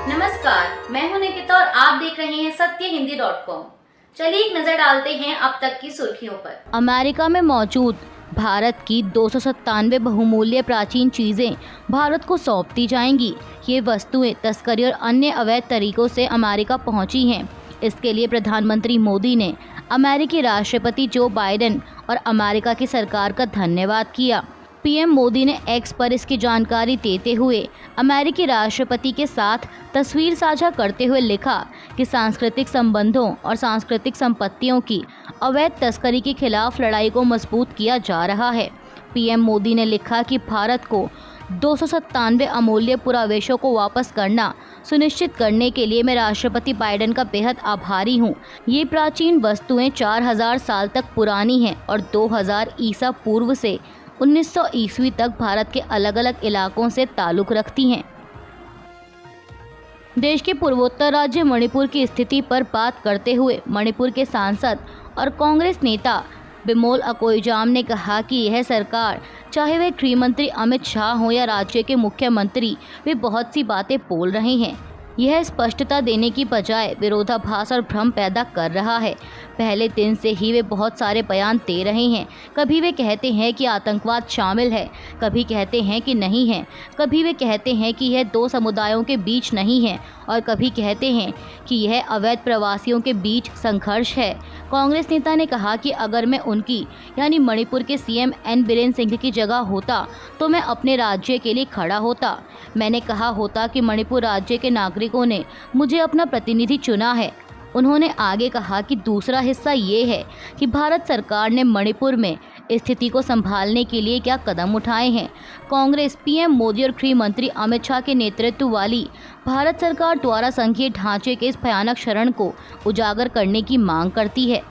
नमस्कार, मैं हूं निकिता और आप देख रहे हैं सत्यहिंदी.com। चलिए एक नजर डालते हैं अब तक की सुर्खियों पर। अमेरिका में मौजूद भारत की 297 बहुमूल्य प्राचीन चीजें भारत को सौंप दी जाएंगी। ये वस्तुएं तस्करी और अन्य अवैध तरीकों से अमेरिका पहुंची हैं। इसके लिए प्रधानमंत्री मोदी ने अमेरिकी राष्ट्रपति जो बाइडेन और अमेरिका की सरकार का धन्यवाद किया। पीएम मोदी ने एक्स पर इसकी जानकारी देते हुए अमेरिकी राष्ट्रपति के साथ तस्वीर साझा करते हुए लिखा कि सांस्कृतिक संबंधों और सांस्कृतिक संपत्तियों की अवैध तस्करी के खिलाफ लड़ाई को मजबूत किया जा रहा है। पीएम मोदी ने लिखा कि भारत को 297 अमूल्य पुरावेशों को वापस करना सुनिश्चित करने के लिए मैं राष्ट्रपति बाइडेन का बेहद आभारी हूँ। ये प्राचीन वस्तुएं 4000 साल तक पुरानी हैं और 2000 ईसा पूर्व से 1900 ईस्वी तक भारत के अलग अलग इलाकों से ताल्लुक़ रखती हैं। देश के पूर्वोत्तर राज्य मणिपुर की स्थिति पर बात करते हुए मणिपुर के सांसद और कांग्रेस नेता बिमोल अकोइजाम ने कहा कि यह सरकार, चाहे वह गृह मंत्री अमित शाह हो या राज्य के मुख्यमंत्री, वे बहुत सी बातें बोल रहे हैं। यह स्पष्टता देने की बजाय विरोधाभास और भ्रम पैदा कर रहा है। पहले दिन से ही वे बहुत सारे बयान दे रहे हैं। कभी वे कहते हैं कि आतंकवाद शामिल है, कभी कहते हैं कि नहीं है, कभी वे कहते हैं कि यह दो समुदायों के बीच नहीं है और कभी कहते हैं कि यह अवैध प्रवासियों के बीच संघर्ष है। कांग्रेस नेता ने कहा कि अगर मैं उनकी यानी मणिपुर के सीएम एन बीरेन सिंह की जगह होता तो मैं अपने राज्य के लिए खड़ा होता। मैंने कहा होता कि मणिपुर राज्य के नागरिकों ने मुझे अपना प्रतिनिधि चुना है। उन्होंने आगे कहा कि दूसरा हिस्सा ये है कि भारत सरकार ने मणिपुर में स्थिति को संभालने के लिए क्या कदम उठाए हैं। कांग्रेस पीएम मोदी और गृह मंत्री अमित शाह के नेतृत्व वाली भारत सरकार द्वारा संघीय ढांचे के इस भयानक क्षरण को उजागर करने की मांग करती है।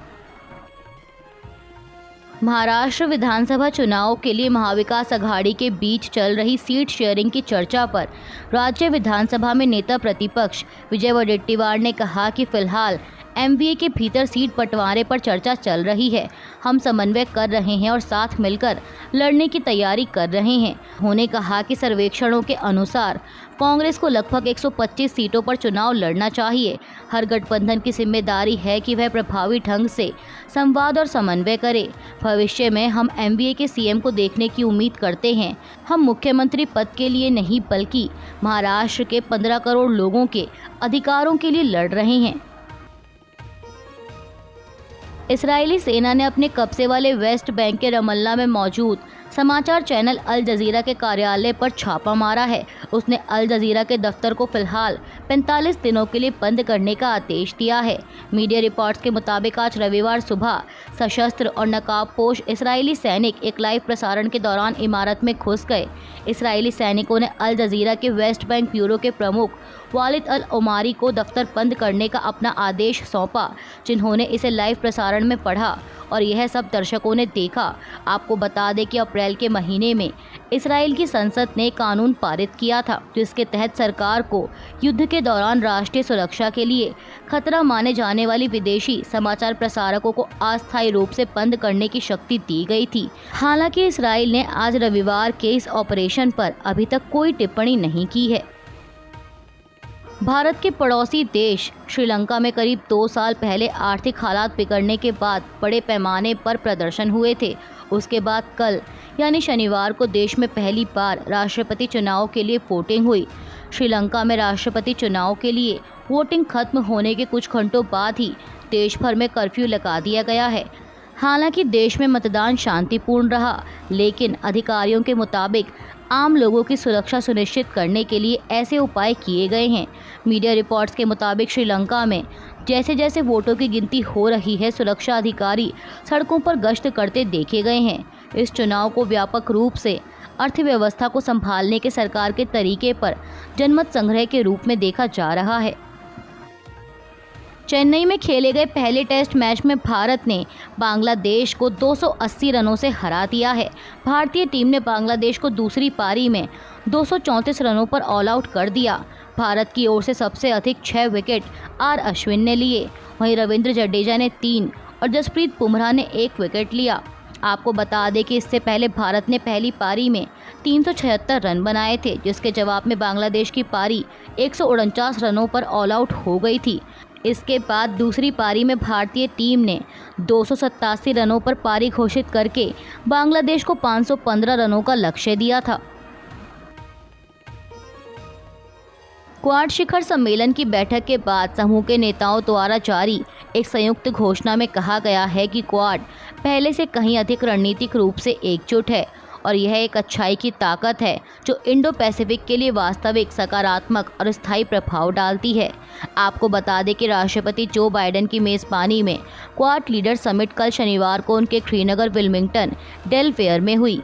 महाराष्ट्र विधानसभा चुनाव के लिए महाविकास अघाड़ी के बीच चल रही सीट शेयरिंग की चर्चा पर राज्य विधानसभा में नेता प्रतिपक्ष विजय वडेट्टीवार ने कहा कि फिलहाल एमवीए के भीतर सीट बंटवारे पर चर्चा चल रही है। हम समन्वय कर रहे हैं और साथ मिलकर लड़ने की तैयारी कर रहे हैं। उन्होंने कहा कि सर्वेक्षणों के अनुसार कांग्रेस को लगभग 125 सीटों पर चुनाव लड़ना चाहिए। हर गठबंधन की जिम्मेदारी है कि वह प्रभावी ढंग से संवाद और समन्वय करे। भविष्य में हम एमवीए के सीएम को देखने की उम्मीद करते हैं। हम मुख्यमंत्री पद के लिए नहीं बल्कि महाराष्ट्र के 15 करोड़ लोगों के अधिकारों के लिए लड़ रहे हैं। इस्राएली सेना ने अपने कब्जे वाले वेस्ट बैंक के रमल्ला में मौजूद समाचार चैनल अल जजीरा के कार्यालय पर छापा मारा है। उसने अल जजीरा के दफ्तर को फिलहाल 45 दिनों के लिए बंद करने का आदेश दिया है। मीडिया रिपोर्ट्स के मुताबिक आज रविवार सुबह सशस्त्र और नकाबपोश इस्राएली सैनिक एक लाइव प्रसारण के दौरान इमारत में घुस गए। इस्राएली सैनिकों ने अल जजीरा के वेस्ट बैंक ब्यूरो के प्रमुख वालिद अल ओमारी को दफ्तर बंद करने का अपना आदेश सौंपा, जिन्होंने इसे लाइव प्रसारण में पढ़ा और यह सब दर्शकों ने देखा। आपको बता दें कि अप्रैल के महीने में इसराइल की संसद ने कानून पारित किया था, जिसके तहत सरकार को युद्ध के दौरान राष्ट्रीय सुरक्षा के लिए खतरा माने जाने वाली विदेशी समाचार प्रसारकों को अस्थायी रूप से बंद करने की शक्ति दी गई थी। हालांकि इसराइल ने आज रविवार के इस ऑपरेशन पर अभी तक कोई टिप्पणी नहीं की है। भारत के पड़ोसी देश श्रीलंका में करीब 2 साल पहले आर्थिक हालात बिगड़ने के बाद बड़े पैमाने पर प्रदर्शन हुए थे। उसके बाद कल यानी शनिवार को देश में पहली बार राष्ट्रपति चुनाव के लिए वोटिंग हुई। श्रीलंका में राष्ट्रपति चुनाव के लिए वोटिंग खत्म होने के कुछ घंटों बाद ही देश भर में कर्फ्यू लगा दिया गया है। हालांकि देश में मतदान शांतिपूर्ण रहा, लेकिन अधिकारियों के मुताबिक आम लोगों की सुरक्षा सुनिश्चित करने के लिए ऐसे उपाय किए गए हैं। मीडिया रिपोर्ट्स के मुताबिक श्रीलंका में जैसे जैसे वोटों की गिनती हो रही है, सुरक्षा अधिकारी सड़कों पर गश्त करते देखे गए हैं। इस चुनाव को व्यापक रूप से अर्थव्यवस्था को संभालने के सरकार के तरीके पर जनमत संग्रह के रूप में देखा जा रहा है। चेन्नई में खेले गए पहले टेस्ट मैच में भारत ने बांग्लादेश को 280 रनों से हरा दिया है। भारतीय टीम ने बांग्लादेश को दूसरी पारी में 234 रनों पर ऑल आउट कर दिया। भारत की ओर से सबसे अधिक 6 विकेट आर अश्विन ने लिए, वहीं रविंद्र जडेजा ने 3 और जसप्रीत बुमराह ने 1 विकेट लिया। आपको बता दें कि इससे पहले भारत ने पहली पारी में 376 रन बनाए थे, जिसके जवाब में बांग्लादेश की पारी 149 रनों पर ऑल आउट हो गई थी। इसके बाद दूसरी पारी में भारतीय टीम ने 287 रनों पर पारी घोषित करके बांग्लादेश को 515 रनों का लक्ष्य दिया था। क्वाड शिखर सम्मेलन की बैठक के बाद समूह के नेताओं द्वारा जारी एक संयुक्त घोषणा में कहा गया है कि क्वाड पहले से कहीं अधिक रणनीतिक रूप से एकजुट है और यह एक अच्छाई की ताकत है जो इंडो पैसिफिक के लिए वास्तविक, सकारात्मक और स्थायी प्रभाव डालती है। आपको बता दें कि राष्ट्रपति जो बाइडेन की मेज़बानी में क्वाड लीडर समिट कल शनिवार को उनके श्रीनगर विल्मिंगटन डेलवेयर में हुई।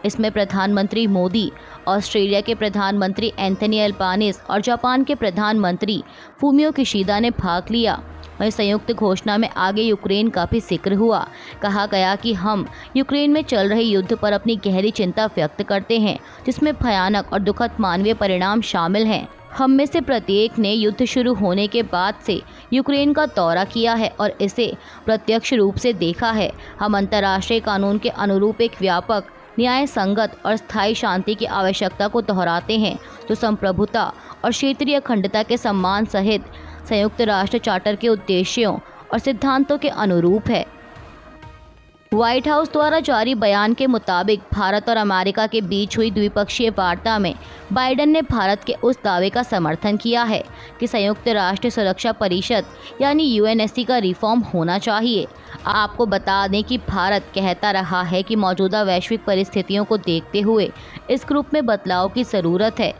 इसमें प्रधानमंत्री मोदी, ऑस्ट्रेलिया के प्रधानमंत्री एंथनी एल्बानीज़ और जापान के प्रधानमंत्री फूमियो किशिदा ने भाग लिया। वहीं संयुक्त घोषणा में आगे यूक्रेन का भी जिक्र हुआ। कहा गया कि हम यूक्रेन में चल रहे युद्ध पर अपनी गहरी चिंता व्यक्त करते हैं, जिसमें भयानक और दुखद मानवीय परिणाम शामिल हैं। हम में से प्रत्येक ने युद्ध शुरू होने के बाद से यूक्रेन का दौरा किया है और इसे प्रत्यक्ष रूप से देखा है। हम अंतर्राष्ट्रीय कानून के अनुरूप एक व्यापक, न्याय संगत और स्थायी शांति की आवश्यकता को दोहराते हैं, जो संप्रभुता और क्षेत्रीय अखंडता के सम्मान सहित संयुक्त राष्ट्र चार्टर के उद्देश्यों और सिद्धांतों के अनुरूप है। व्हाइट हाउस द्वारा जारी बयान के मुताबिक भारत और अमेरिका के बीच हुई द्विपक्षीय वार्ता में बाइडेन ने भारत के उस दावे का समर्थन किया है कि संयुक्त राष्ट्र सुरक्षा परिषद यानी यूएनएससी का रिफॉर्म होना चाहिए। आपको बता दें कि भारत कहता रहा है कि मौजूदा वैश्विक परिस्थितियों को देखते हुए इस ग्रुप में बदलाव की ज़रूरत है।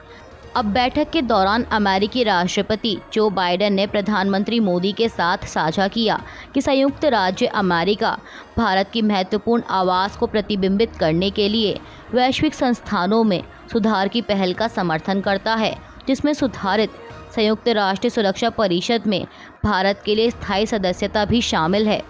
अब बैठक के दौरान अमेरिकी राष्ट्रपति जो बाइडेन ने प्रधानमंत्री मोदी के साथ साझा किया कि संयुक्त राज्य अमेरिका भारत की महत्वपूर्ण आवाज़ को प्रतिबिंबित करने के लिए वैश्विक संस्थानों में सुधार की पहल का समर्थन करता है, जिसमें सुधारित संयुक्त राष्ट्र सुरक्षा परिषद में भारत के लिए स्थायी सदस्यता भी शामिल है।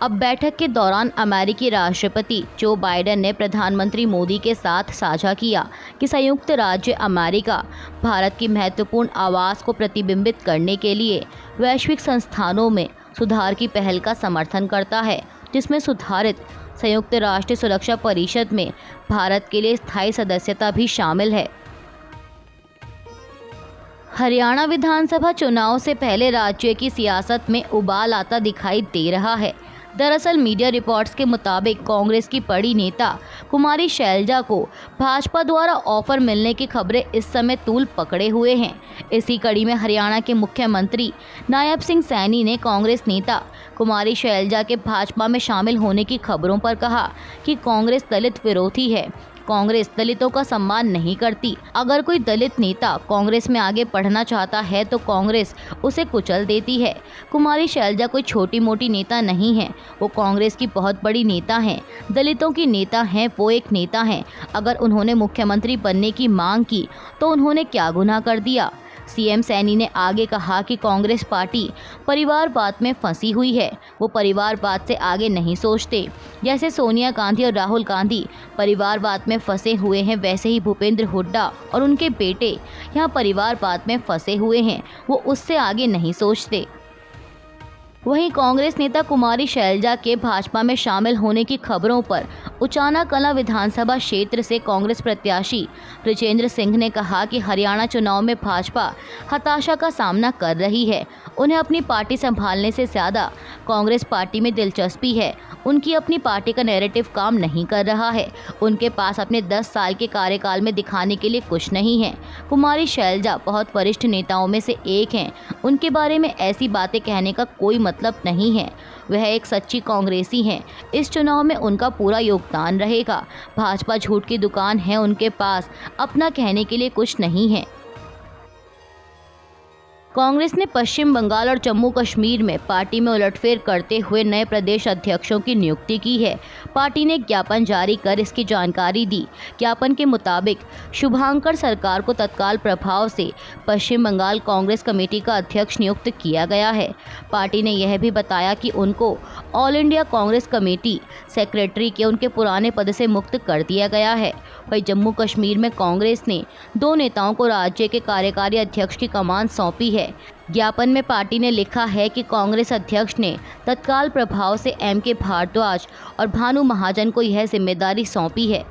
अब बैठक के दौरान अमेरिकी राष्ट्रपति जो बाइडेन ने प्रधानमंत्री मोदी के साथ साझा किया कि संयुक्त राज्य अमेरिका भारत की महत्वपूर्ण आवाज़ को प्रतिबिंबित करने के लिए वैश्विक संस्थानों में सुधार की पहल का समर्थन करता है, जिसमें सुधारित संयुक्त राष्ट्र सुरक्षा परिषद में भारत के लिए स्थायी सदस्यता भी शामिल है। हरियाणा विधानसभा चुनाव से पहले राज्य की सियासत में उबाल आता दिखाई दे रहा है। दरअसल मीडिया रिपोर्ट्स के मुताबिक कांग्रेस की बड़ी नेता कुमारी शैलजा को भाजपा द्वारा ऑफर मिलने की खबरें इस समय तूल पकड़े हुए हैं। इसी कड़ी में हरियाणा के मुख्यमंत्री नायब सिंह सैनी ने कांग्रेस नेता कुमारी शैलजा के भाजपा में शामिल होने की खबरों पर कहा कि कांग्रेस दलित विरोधी है। कांग्रेस दलितों का सम्मान नहीं करती। अगर कोई दलित नेता कांग्रेस में आगे बढ़ना चाहता है तो कांग्रेस उसे कुचल देती है। कुमारी शैलजा कोई छोटी मोटी नेता नहीं है, वो कांग्रेस की बहुत बड़ी नेता हैं, दलितों की नेता हैं, वो एक नेता हैं। अगर उन्होंने मुख्यमंत्री बनने की मांग की तो उन्होंने क्या गुनाह कर दिया। सीएम सैनी ने आगे कहा कि कांग्रेस पार्टी परिवारवाद में फंसी हुई है। वो परिवारवाद से आगे नहीं सोचते। जैसे सोनिया गांधी और राहुल गांधी परिवारवाद में फंसे हुए हैं, वैसे ही भूपेंद्र हुड्डा और उनके बेटे यहाँ परिवारवाद में फंसे हुए हैं। वो उससे आगे नहीं सोचते। वहीं कांग्रेस नेता कुमारी शैलजा के भाजपा में शामिल होने की खबरों पर उचाना कलां विधानसभा क्षेत्र से कांग्रेस प्रत्याशी बृजेंद्र सिंह ने कहा कि हरियाणा चुनाव में भाजपा हताशा का सामना कर रही है। उन्हें अपनी पार्टी संभालने से ज़्यादा कांग्रेस पार्टी में दिलचस्पी है। उनकी अपनी पार्टी का नैरेटिव काम नहीं कर रहा है। उनके पास अपने 10 साल के कार्यकाल में दिखाने के लिए कुछ नहीं है। कुमारी शैलजा बहुत वरिष्ठ नेताओं में से एक हैं। उनके बारे में ऐसी बातें कहने का कोई मतलब नहीं है। वह एक सच्ची कांग्रेसी हैं। इस चुनाव में उनका पूरा योगदान रहेगा। भाजपा झूठ की दुकान है, उनके पास अपना कहने के लिए कुछ नहीं है। कांग्रेस ने पश्चिम बंगाल और जम्मू कश्मीर में पार्टी में उलटफेर करते हुए नए प्रदेश अध्यक्षों की नियुक्ति की है। पार्टी ने ज्ञापन जारी कर इसकी जानकारी दी। ज्ञापन के मुताबिक शुभांकर सरकार को तत्काल प्रभाव से पश्चिम बंगाल कांग्रेस कमेटी का अध्यक्ष नियुक्त किया गया है। पार्टी ने यह भी बताया कि उनको all India Congress committee secretary के उनके पुराने पद से मुक्त कर दिया गया है। वहीं जम्मू कश्मीर में कांग्रेस ने 2 नेताओं को राज्य के कार्यकारी अध्यक्ष की कमान सौंपी है। है। ज्ञापन में पार्टी ने लिखा है कि कांग्रेस अध्यक्ष ने तत्काल प्रभाव से M.K. भारद्वाज और भानु महाजन को यह जिम्मेदारी सौंपी है।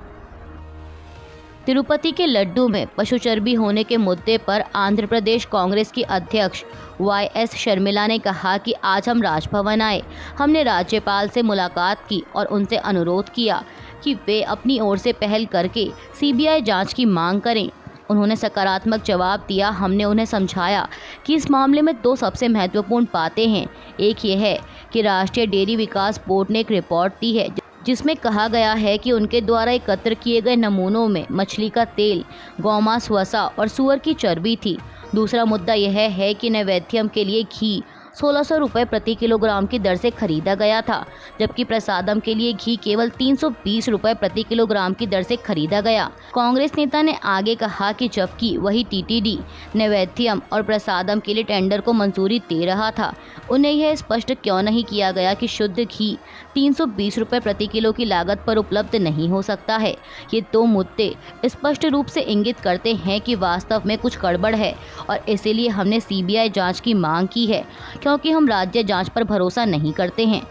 तिरुपति के लड्डू में पशु चर्बी होने के मुद्दे पर आंध्र प्रदेश कांग्रेस की अध्यक्ष YS शर्मिला ने कहा कि आज हम राजभवन आए, हमने राज्यपाल से मुलाकात की और उनसे अनुरोध किया कि वे अपनी ओर से पहल करके CBI जांच की मांग करें। उन्होंने सकारात्मक जवाब दिया। हमने उन्हें समझाया कि इस मामले में दो सबसे महत्वपूर्ण बातें हैं। एक ये है कि राष्ट्रीय डेयरी विकास बोर्ड ने एक रिपोर्ट दी है जिसमें कहा गया है कि उनके द्वारा एकत्र किए गए नमूनों में मछली का तेल, गौमांस, वसा और सूअर की चर्बी थी। दूसरा मुद्दा यह है कि नैवेद्यम के लिए घी 1600 रुपये प्रति किलोग्राम की दर से खरीदा गया था, जबकि प्रसादम के लिए घी केवल 320 रुपये प्रति किलोग्राम की दर से खरीदा गया। कांग्रेस नेता ने आगे कहा कि जबकि वही TTD नैवेद्यम और प्रसादम के लिए टेंडर को मंजूरी दे रहा था, उन्हें यह स्पष्ट क्यों नहीं किया गया कि शुद्ध घी 320 रुपये प्रति किलो की लागत पर उपलब्ध नहीं हो सकता है। ये दो मुद्दे स्पष्ट रूप से इंगित करते हैं कि वास्तव में कुछ गड़बड़ है और इसीलिए हमने CBI जांच की मांग की है, क्योंकि हम राज्य जांच पर भरोसा नहीं करते हैं।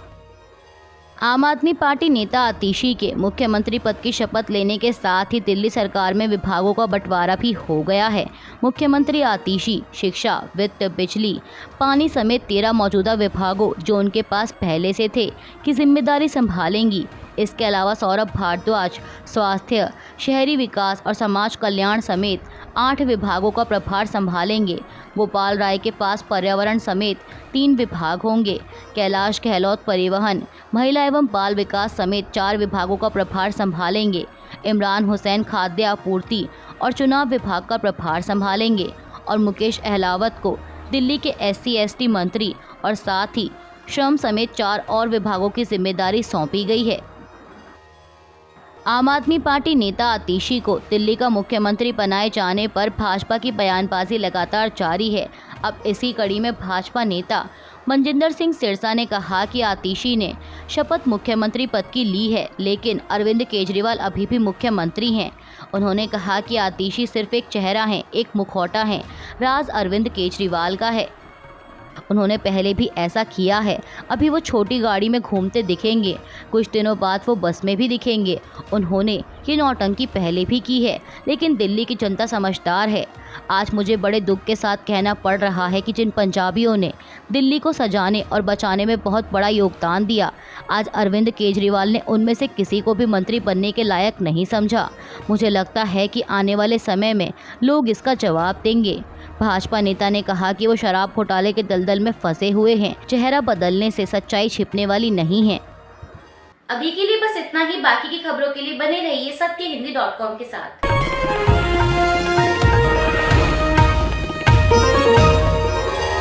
आम आदमी पार्टी नेता आतिशी के मुख्यमंत्री पद की शपथ लेने के साथ ही दिल्ली सरकार में विभागों का बंटवारा भी हो गया है। मुख्यमंत्री आतिशी शिक्षा, वित्त, बिजली, पानी समेत 13 मौजूदा विभागों जो उनके पास पहले से थे की जिम्मेदारी संभालेंगी। इसके अलावा सौरभ भारद्वाज स्वास्थ्य, शहरी विकास और समाज कल्याण समेत 8 विभागों का प्रभार संभालेंगे। गोपाल राय के पास पर्यावरण समेत 3 विभाग होंगे। कैलाश गहलोत परिवहन, महिला एवं बाल विकास समेत 4 विभागों का प्रभार संभालेंगे। इमरान हुसैन खाद्य आपूर्ति और चुनाव विभाग का प्रभार संभालेंगे और मुकेश अहलावत को दिल्ली के SC/ST मंत्री और साथ ही श्रम समेत 4 और विभागों की जिम्मेदारी सौंपी गई है। आम आदमी पार्टी नेता आतिशी को दिल्ली का मुख्यमंत्री बनाए जाने पर भाजपा की बयानबाजी लगातार जारी है। अब इसी कड़ी में भाजपा नेता मनजिंदर सिंह सिरसा ने कहा कि आतिशी ने शपथ मुख्यमंत्री पद की ली है, लेकिन अरविंद केजरीवाल अभी भी मुख्यमंत्री हैं। उन्होंने कहा कि आतिशी सिर्फ एक चेहरा है, एक मुखौटा है, राज अरविंद केजरीवाल का है। उन्होंने पहले भी ऐसा किया है। अभी वो छोटी गाड़ी में घूमते दिखेंगे, कुछ दिनों बाद वो बस में भी दिखेंगे। उन्होंने ये नौटंकी पहले भी की है, लेकिन दिल्ली की जनता समझदार है। आज मुझे बड़े दुख के साथ कहना पड़ रहा है कि जिन पंजाबियों ने दिल्ली को सजाने और बचाने में बहुत बड़ा योगदान दिया, आज अरविंद केजरीवाल ने उनमें से किसी को भी मंत्री बनने के लायक नहीं समझा। मुझे लगता है कि आने वाले समय में लोग इसका जवाब देंगे। भाजपा नेता ने कहा कि वो शराब घोटाले के दलदल में फंसे हुए हैं। चेहरा बदलने से सच्चाई छिपने वाली नहीं है। अभी के लिए बस इतना ही। बाकी की खबरों के लिए बने रहिए सत्यहिंदी.com के साथ।